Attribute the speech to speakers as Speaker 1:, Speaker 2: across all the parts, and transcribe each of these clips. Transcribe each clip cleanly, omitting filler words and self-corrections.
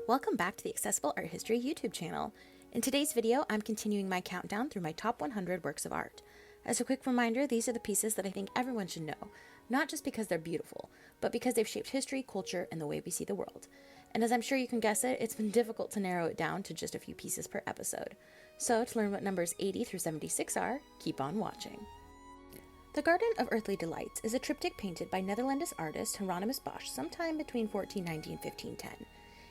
Speaker 1: Welcome back to the Accessible Art History YouTube channel. In today's video, I'm continuing my countdown through my top 100 works of art. As a quick reminder, these are the pieces that I think everyone should know, not just because they're beautiful, but because they've shaped history, culture, and the way we see the world. And as I'm sure you can guess it's been difficult to narrow it down to just a few pieces per episode. So to learn what numbers 80 through 76 are, keep on watching. The Garden of Earthly Delights is a triptych painted by Netherlandish artist Hieronymus Bosch sometime between 1490 and 1510.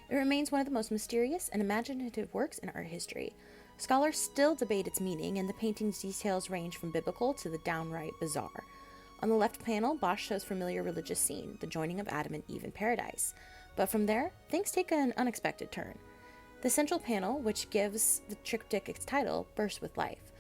Speaker 1: It remains one of the most mysterious and imaginative works in art history. Scholars still debate its meaning, and the painting's details range from biblical to the downright bizarre. On the left panel, Bosch shows familiar religious scene, the joining of Adam and Eve in paradise. But from there, things take an unexpected turn. The central panel, which gives the triptych its title, bursts with life.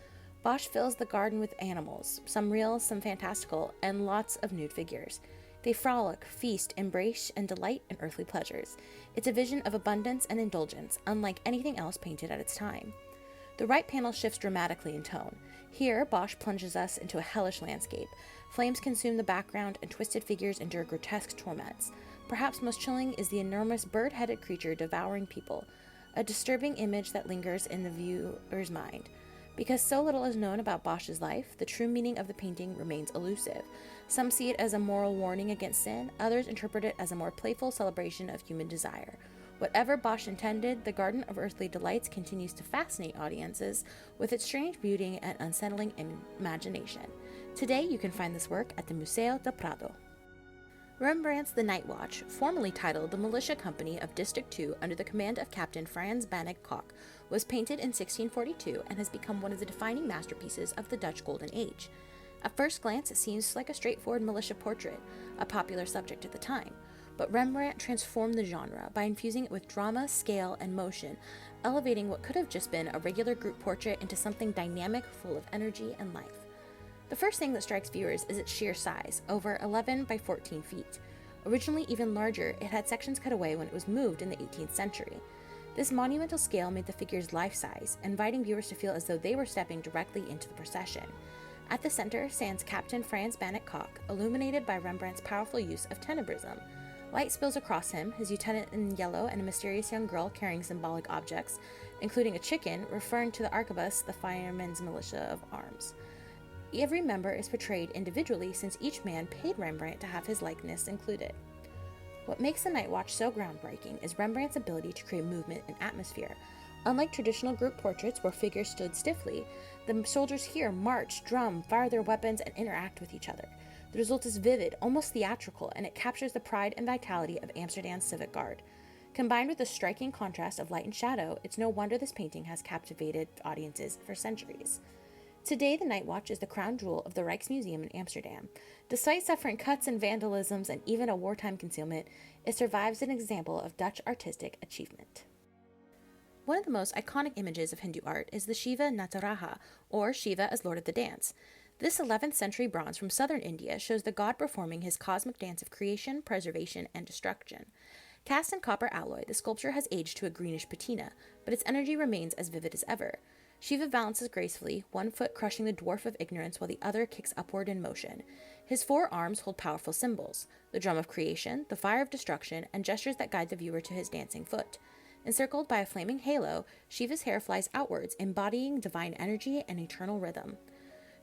Speaker 1: Bosch fills the garden with animals, some real, some fantastical, and lots of nude figures. They frolic, feast, embrace, and delight in earthly pleasures. It's a vision of abundance and indulgence, unlike anything else painted at its time. The right panel shifts dramatically in tone. Here, Bosch plunges us into a hellish landscape. Flames consume the background, and twisted figures endure grotesque torments. Perhaps most chilling is the enormous bird-headed creature devouring people, a disturbing image that lingers in the viewer's mind. Because so little is known about Bosch's life, the true meaning of the painting remains elusive. Some see it as a moral warning against sin, others interpret it as a more playful celebration of human desire. Whatever Bosch intended, the Garden of Earthly Delights continues to fascinate audiences with its strange beauty and unsettling imagination. Today you can find this work at the Museu do Prado. Rembrandt's The Night Watch, formerly titled The Militia Company of District 2 under the command of Captain Frans Banach Kock, was painted in 1642 and has become one of the defining masterpieces of the Dutch Golden Age. At first glance, it seems like a straightforward militia portrait, a popular subject at the time, but Rembrandt transformed the genre by infusing it with drama, scale, and motion, elevating what could have just been a regular group portrait into something dynamic, full of energy and life. The first thing that strikes viewers is its sheer size, over 11 by 14 feet. Originally even larger, it had sections cut away when it was moved in the 18th century. This monumental scale made the figures life-size, inviting viewers to feel as though they were stepping directly into the procession. At the center stands Captain Frans Banach Kock, illuminated by Rembrandt's powerful use of tenebrism. Light spills across him, his lieutenant in yellow and a mysterious young girl carrying symbolic objects, including a chicken, referring to the arquebus, the firemen's militia of arms. Every member is portrayed individually since each man paid Rembrandt to have his likeness included. What makes The Night Watch so groundbreaking is Rembrandt's ability to create movement and atmosphere. Unlike traditional group portraits where figures stood stiffly, the soldiers here march, drum, fire their weapons, and interact with each other. The result is vivid, almost theatrical, and it captures the pride and vitality of Amsterdam's civic guard. Combined with the striking contrast of light and shadow, it's no wonder this painting has captivated audiences for centuries. Today, The Night Watch is the crown jewel of the Rijksmuseum in Amsterdam. Despite suffering cuts and vandalisms and even a wartime concealment, it survives an example of Dutch artistic achievement. One of the most iconic images of Hindu art is the Shiva Nataraja, or Shiva as Lord of the Dance. This 11th century bronze from southern India shows the god performing his cosmic dance of creation, preservation, and destruction. Cast in copper alloy, the sculpture has aged to a greenish patina, but its energy remains as vivid as ever. Shiva balances gracefully, one foot crushing the dwarf of ignorance while the other kicks upward in motion. His four arms hold powerful symbols: the drum of creation, the fire of destruction, and gestures that guide the viewer to his dancing foot. Encircled by a flaming halo, Shiva's hair flies outwards, embodying divine energy and eternal rhythm.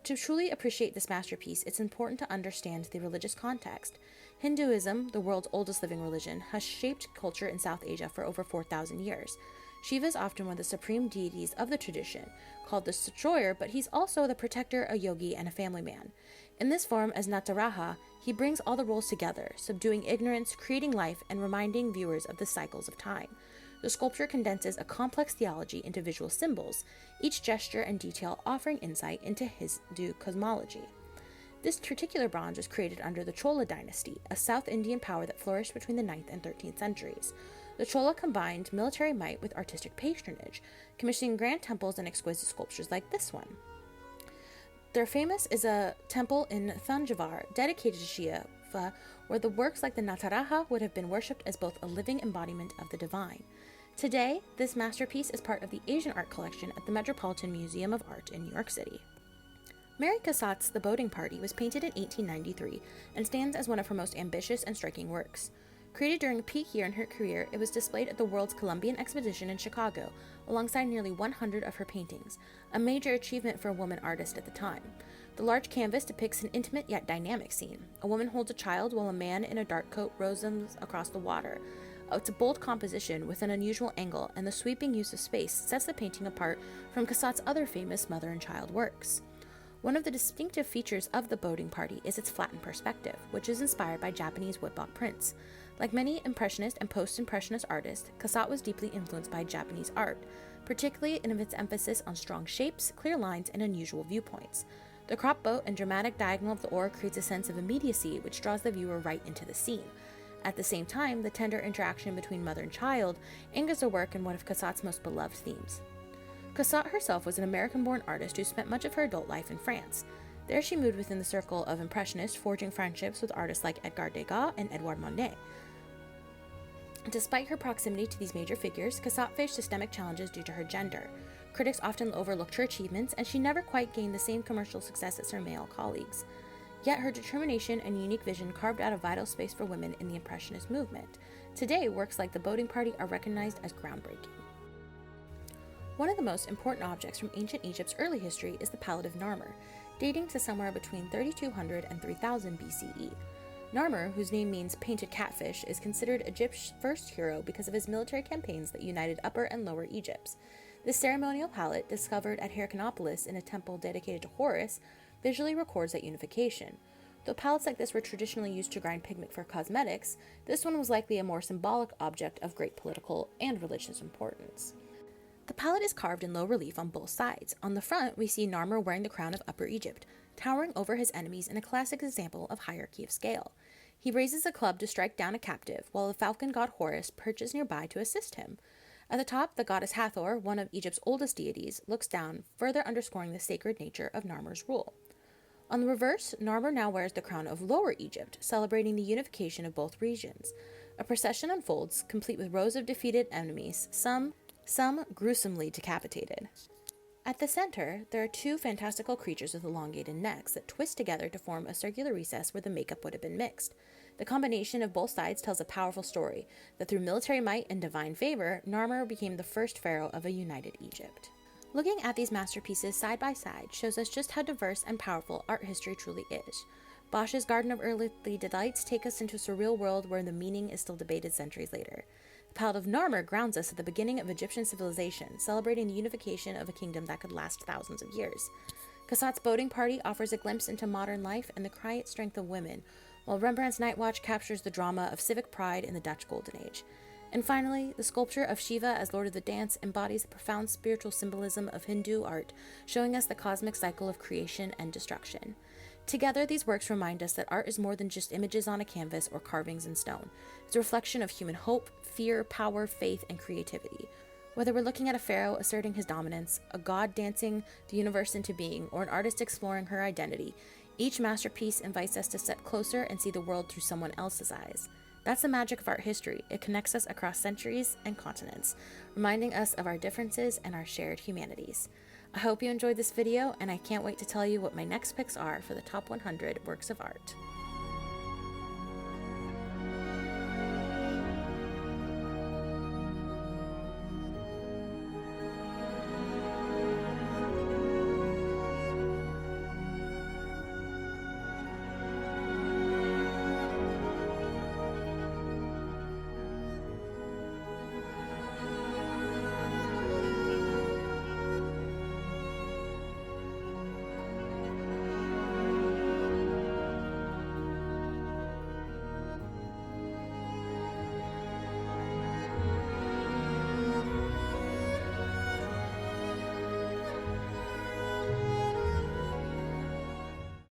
Speaker 1: To truly appreciate this masterpiece, it's important to understand the religious context. Hinduism, the world's oldest living religion, has shaped culture in South Asia for over 4,000 years. Shiva is often one of the supreme deities of the tradition, called the destroyer, but he's also the protector, a yogi, and a family man. In this form, as Nataraja, he brings all the roles together, subduing ignorance, creating life, and reminding viewers of the cycles of time. The sculpture condenses a complex theology into visual symbols, each gesture and detail offering insight into Hindu cosmology. This particular bronze was created under the Chola dynasty, a South Indian power that flourished between the 9th and 13th centuries. The Chola combined military might with artistic patronage, commissioning grand temples and exquisite sculptures like this one. Their famous is a temple in Thanjavur dedicated to Shiva, where the works like the Nataraja would have been worshipped as both a living embodiment of the divine. Today, this masterpiece is part of the Asian art collection at the Metropolitan Museum of Art in New York City. Mary Cassatt's The Boating Party was painted in 1893 and stands as one of her most ambitious and striking works. Created during a peak year in her career, it was displayed at the World's Columbian Exposition in Chicago, alongside nearly 100 of her paintings, a major achievement for a woman artist at the time. The large canvas depicts an intimate yet dynamic scene. A woman holds a child while a man in a dark coat rows them across the water. It's a bold composition with an unusual angle, and the sweeping use of space sets the painting apart from Cassatt's other famous mother and child works. One of the distinctive features of the boating party is its flattened perspective, which is inspired by Japanese woodblock prints. Like many Impressionist and Post-Impressionist artists, Cassatt was deeply influenced by Japanese art, particularly in its emphasis on strong shapes, clear lines, and unusual viewpoints. The crop boat and dramatic diagonal of the oar creates a sense of immediacy which draws the viewer right into the scene. At the same time, the tender interaction between mother and child anchors the work in one of Cassatt's most beloved themes. Cassatt herself was an American-born artist who spent much of her adult life in France. There she moved within the circle of Impressionists, forging friendships with artists like Edgar Degas and Edouard Monet. Despite her proximity to these major figures, Cassatt faced systemic challenges due to her gender. Critics often overlooked her achievements, and she never quite gained the same commercial success as her male colleagues. Yet her determination and unique vision carved out a vital space for women in the Impressionist movement. Today, works like The Boating Party are recognized as groundbreaking. One of the most important objects from ancient Egypt's early history is the Palette of Narmer, dating to somewhere between 3200 and 3000 BCE. Narmer, whose name means painted catfish, is considered Egypt's first hero because of his military campaigns that united Upper and Lower Egypts. This ceremonial palette, discovered at Heracleopolis in a temple dedicated to Horus, visually records that unification. Though palettes like this were traditionally used to grind pigment for cosmetics, this one was likely a more symbolic object of great political and religious importance. The palette is carved in low relief on both sides. On the front, we see Narmer wearing the crown of Upper Egypt, towering over his enemies in a classic example of hierarchy of scale. He raises a club to strike down a captive, while the falcon god Horus perches nearby to assist him. At the top, the goddess Hathor, one of Egypt's oldest deities, looks down, further underscoring the sacred nature of Narmer's rule. On the reverse, Narmer now wears the crown of Lower Egypt, celebrating the unification of both regions. A procession unfolds, complete with rows of defeated enemies, some gruesomely decapitated. At the center, there are two fantastical creatures with elongated necks that twist together to form a circular recess where the makeup would have been mixed. The combination of both sides tells a powerful story, that through military might and divine favor, Narmer became the first pharaoh of a united Egypt. Looking at these masterpieces side by side shows us just how diverse and powerful art history truly is. Bosch's Garden of Earthly Delights take us into a surreal world where the meaning is still debated centuries later. The Palette of Narmer grounds us at the beginning of Egyptian civilization, celebrating the unification of a kingdom that could last thousands of years. Cassatt's Boating Party offers a glimpse into modern life and the quiet strength of women, while Rembrandt's Night Watch captures the drama of civic pride in the Dutch Golden Age. And finally, the sculpture of Shiva as Lord of the Dance embodies the profound spiritual symbolism of Hindu art, showing us the cosmic cycle of creation and destruction. Together, these works remind us that art is more than just images on a canvas or carvings in stone. It's a reflection of human hope, fear, power, faith, and creativity. Whether we're looking at a pharaoh asserting his dominance, a god dancing the universe into being, or an artist exploring her identity, each masterpiece invites us to step closer and see the world through someone else's eyes. That's the magic of art history. It connects us across centuries and continents, reminding us of our differences and our shared humanities. I hope you enjoyed this video, and I can't wait to tell you what my next picks are for the top 100 works of art.